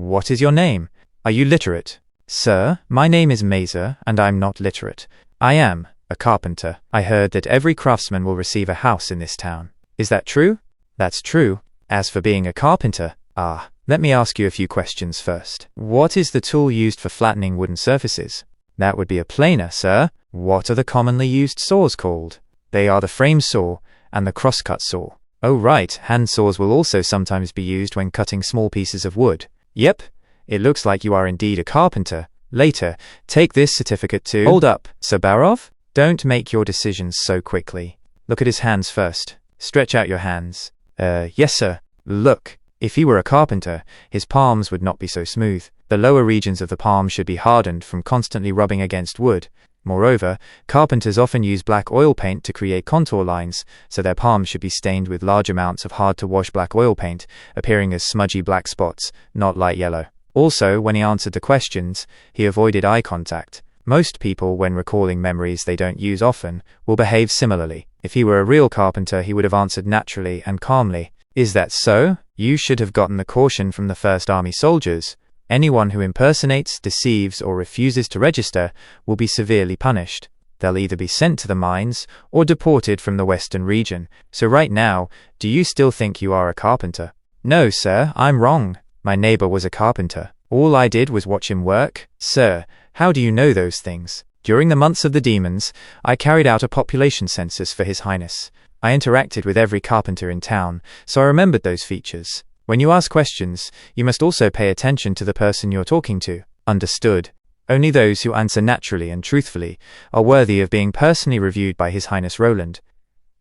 What is your name? Are you literate? Sir, my name is Mazer, and I'm not literate. I am a carpenter. I heard that every craftsman will receive a house in this town. Is that true? That's true. As for being a carpenter, let me ask you a few questions first. What is the tool used for flattening wooden surfaces? That would be a planer, sir. What are the commonly used saws called? They are the frame saw and the crosscut saw. Oh right, hand saws will also sometimes be used when cutting small pieces of wood. Yep, it looks like you are indeed a carpenter. Later, take this certificate to— Hold up, Sir Barov? Don't make your decisions so quickly. Look at his hands first. Stretch out your hands. Yes sir. Look, if he were a carpenter, his palms would not be so smooth. The lower regions of the palm should be hardened from constantly rubbing against wood. Moreover, carpenters often use black oil paint to create contour lines, so their palms should be stained with large amounts of hard-to-wash black oil paint, appearing as smudgy black spots, not light yellow. Also, when he answered the questions, he avoided eye contact. Most people, when recalling memories they don't use often, will behave similarly. If he were a real carpenter, he would have answered naturally and calmly. Is that so? You should have gotten the caution from the First Army soldiers. Anyone who impersonates, deceives, or refuses to register will be severely punished. They'll either be sent to the mines or deported from the Western region. So right now, do you still think you are a carpenter? No, sir, I'm wrong. My neighbor was a carpenter. All I did was watch him work. Sir, how do you know those things? During the months of the demons, I carried out a population census for His Highness. I interacted with every carpenter in town, so I remembered those features. When you ask questions, you must also pay attention to the person you're talking to. Understood? Only those who answer naturally and truthfully are worthy of being personally reviewed by His Highness Roland.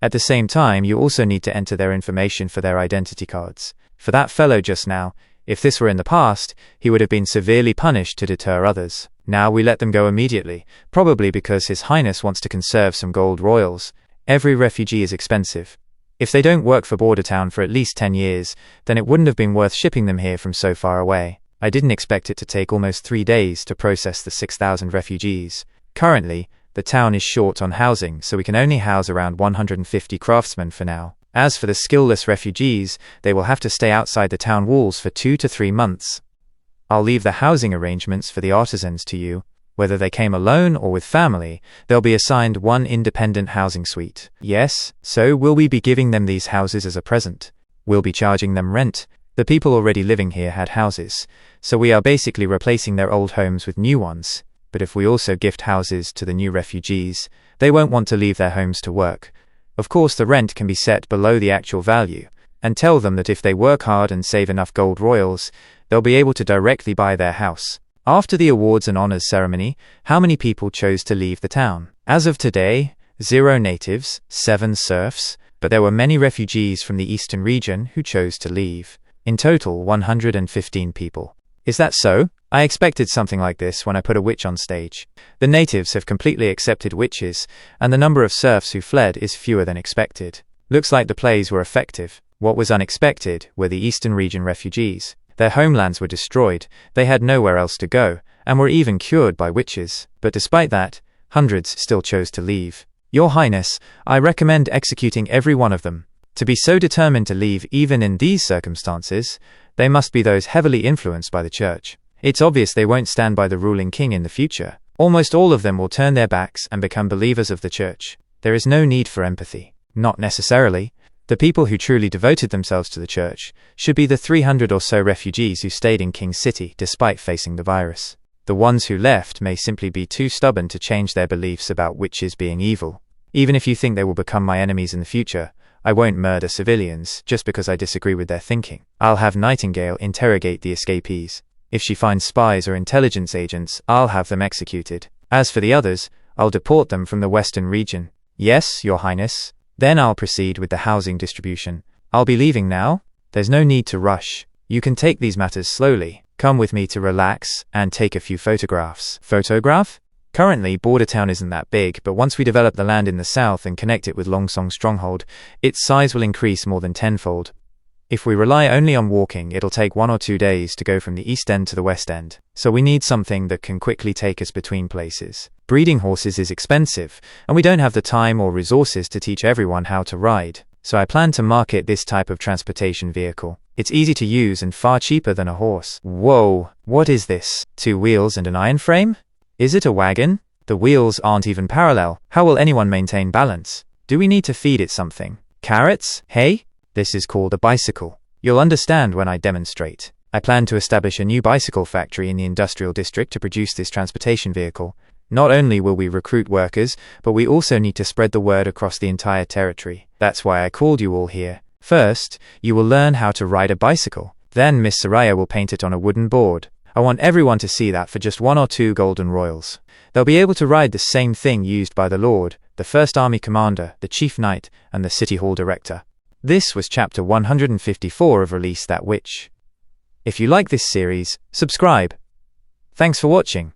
At the same time, you also need to enter their information for their identity cards. For that fellow just now, if this were in the past, he would have been severely punished to deter others. Now we let them go immediately, probably because His Highness wants to conserve some gold royals. Every refugee is expensive. If they don't work for Bordertown for at least 10 years, then it wouldn't have been worth shipping them here from so far away. I didn't expect it to take almost 3 days to process the 6,000 refugees. Currently, the town is short on housing, so we can only house around 150 craftsmen for now. As for the skillless refugees, they will have to stay outside the town walls for 2 to 3 months. I'll leave the housing arrangements for the artisans to you. Whether they came alone or with family, they'll be assigned one independent housing suite. Yes, so will we be giving them these houses as a present? We'll be charging them rent. The people already living here had houses, so we are basically replacing their old homes with new ones. But if we also gift houses to the new refugees, they won't want to leave their homes to work. Of course, the rent can be set below the actual value, and tell them that if they work hard and save enough gold royals, they'll be able to directly buy their house. After the awards and honors ceremony, how many people chose to leave the town? As of today, 0 natives, 7 serfs, but there were many refugees from the eastern region who chose to leave. In total, 115 people. Is that so? I expected something like this when I put a witch on stage. The natives have completely accepted witches, and the number of serfs who fled is fewer than expected. Looks like the plays were effective. What was unexpected were the eastern region refugees. Their homelands were destroyed, they had nowhere else to go, and were even cured by witches. But despite that, hundreds still chose to leave. Your Highness, I recommend executing every one of them. To be so determined to leave even in these circumstances, they must be those heavily influenced by the church. It's obvious they won't stand by the ruling king in the future. Almost all of them will turn their backs and become believers of the church. There is no need for empathy. Not necessarily. The people who truly devoted themselves to the church should be the 300 or so refugees who stayed in King City despite facing the virus. The ones who left may simply be too stubborn to change their beliefs about witches being evil. Even if you think they will become my enemies in the future, I won't murder civilians just because I disagree with their thinking. I'll have Nightingale interrogate the escapees. If she finds spies or intelligence agents, I'll have them executed. As for the others, I'll deport them from the Western region. Yes, Your Highness. Then I'll proceed with the housing distribution. I'll be leaving now. There's no need to rush. You can take these matters slowly. Come with me to relax and take a few photographs. Photograph? Currently, Bordertown isn't that big, but once we develop the land in the south and connect it with Longsong Stronghold, its size will increase more than tenfold. If we rely only on walking, it'll take 1 or 2 days to go from the east end to the west end. So we need something that can quickly take us between places. Breeding horses is expensive, and we don't have the time or resources to teach everyone how to ride. so I plan to market this type of transportation vehicle. It's easy to use and far cheaper than a horse. Whoa, what is this? 2 wheels and an iron frame? Is it a wagon? The wheels aren't even parallel. How will anyone maintain balance? Do we need to feed it something? Carrots? Hay? This is called a bicycle. You'll understand when I demonstrate. I plan to establish a new bicycle factory in the industrial district to produce this transportation vehicle. Not only will we recruit workers, but we also need to spread the word across the entire territory. That's why I called you all here. First, you will learn how to ride a bicycle. Then Miss Soraya will paint it on a wooden board. I want everyone to see that for just 1 or 2 golden royals. They'll be able to ride the same thing used by the Lord, the First Army Commander, the Chief Knight, and the City Hall Director. This was chapter 154 of Release That Witch. If you like this series, subscribe. Thanks for watching.